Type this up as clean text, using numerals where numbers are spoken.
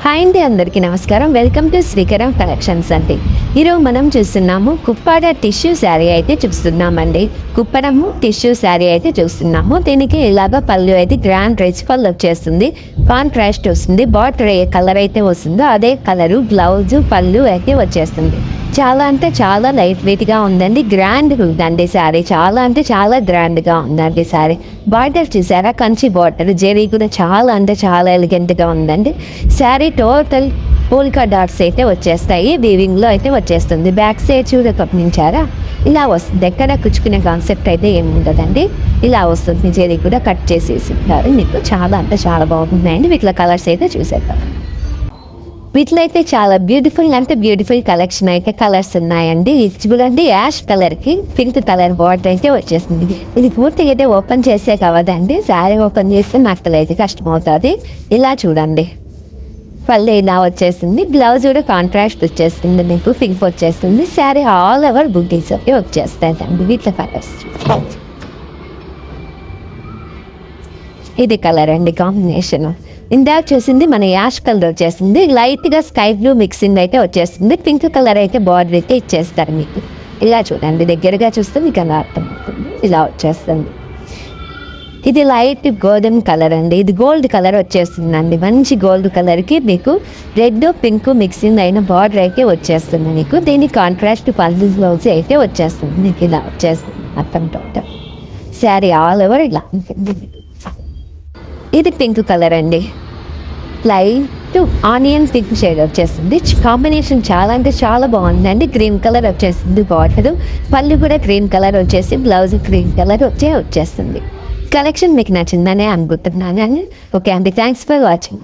Hi అండి, అందరికీ నమస్కారం. వెల్కమ్ టు శ్రీకరం కలెక్షన్స్ అండి. ఈరోజు మనం చూస్తున్నాము కుప్పాడ టిష్యూ శారీ అయితే చూస్తున్నామండి. కుప్పడము టిష్యూ శారీ అయితే చూస్తున్నాము. దీనికి ఇలాగ పళ్ళు అయితే గ్రాండ్ రిచ్ పళ్ళు వచ్చేస్తుంది. కాంట్రాస్ట్ వస్తుంది. బార్డర్ ఏ కలర్ అయితే వస్తుందో అదే కలరు బ్లౌజు పళ్ళు అయితే వచ్చేస్తుంది. చాలా అంటే చాలా లైట్ వెయిట్గా ఉందండి. గ్రాండ్గా ఉందండి శారీ. చాలా అంటే చాలా గ్రాండ్గా ఉందండి శారీ. బార్డర్ చూసారా, కంచి బార్డర్ జెరీ కూడా చాలా అంటే చాలా ఎలిగెంట్గా ఉందండి. శారీ టోటల్ పోల్కా డాట్స్ అయితే వచ్చేస్తాయి. వీవింగ్లో అయితే వచ్చేస్తుంది. బ్యాక్ సైడ్ చూడ గమనించారా, ఇలా వస్తుంది. ఎక్కడ కుచ్చుకునే కాన్సెప్ట్ అయితే ఏమి ఉండదండి. ఇలా వస్తుంది. జెరీ కూడా కట్ చేసేసి ఉంటారు. మీకు చాలా అంటే చాలా బాగున్నాయండి. వీటిలో కలర్స్ అయితే చూసేద్దాం. వీటిలో అయితే చాలా బ్యూటిఫుల్ కలెక్షన్ అయితే కలర్స్ ఉన్నాయండి. ఇది చూడండి, యాష్ కలర్కి పింక్ కలర్ బార్డర్ అయితే వచ్చేసింది. ఇది పూర్తిగా అయితే ఓపెన్ చేసే కవదండి. శారీ ఓపెన్ చేస్తే నాకు అయితే కష్టం అవుతుంది. ఇలా చూడండి, పళ్ళు ఇలా వచ్చేసింది. బ్లౌజ్ కూడా కాంట్రాస్ట్ వచ్చేస్తుంది. మీకు పింక్ వచ్చేస్తుంది. శారీ ఆల్ ఓవర్ బుటీస్ అయితే వచ్చేస్తాయండి. వీటిలో కలర్స్ ఇది కలర్ అండి, కాంబినేషన్. ఇందాక చూసింది మన యాష్ కలర్ వచ్చేసింది. లైట్గా స్కై బ్లూ మిక్సింగ్ అయితే వచ్చేస్తుంది. పింక్ కలర్ అయితే బార్డర్ అయితే ఇచ్చేస్తారు మీకు. ఇలా చూడండి, దగ్గరగా చూస్తే మీకు అలా అర్థమవుతుంది. ఇలా వచ్చేస్తుంది. ఇది లైట్ గోధుమ కలర్ అండి. ఇది గోల్డ్ కలర్ వచ్చేస్తుందండి. మంచి గోల్డ్ కలర్కి మీకు రెడ్ పింక్ మిక్సింగ్ అయిన బార్డర్ అయితే వచ్చేస్తుంది. మీకు దీని కాంట్రాస్ట్ పల్స్ బ్లౌజ్ అయితే వచ్చేస్తుంది. మీకు ఇలా వచ్చేస్తుంది మొత్తం టోటల్ శారీ ఆల్ ఓవర్ ఇలా ఉంటుంది. ఇది పింక్ కలర్ అండి. లైట్ ఆనియన్ పింక్ షేడ్ వచ్చేస్తుంది. కాంబినేషన్ చాలా అంటే చాలా బాగుందండి. గ్రీన్ కలర్ వచ్చేస్తుంది బార్డర్. పళ్ళు కూడా గ్రీన్ కలర్ వచ్చేసి బ్లౌజ్ గ్రీన్ కలర్ వచ్చేస్తుంది. కలెక్షన్ మీకు నచ్చిందనే అనుకుంటున్నాను. ఓకే అండి, థ్యాంక్స్ ఫర్ వాచింగ్.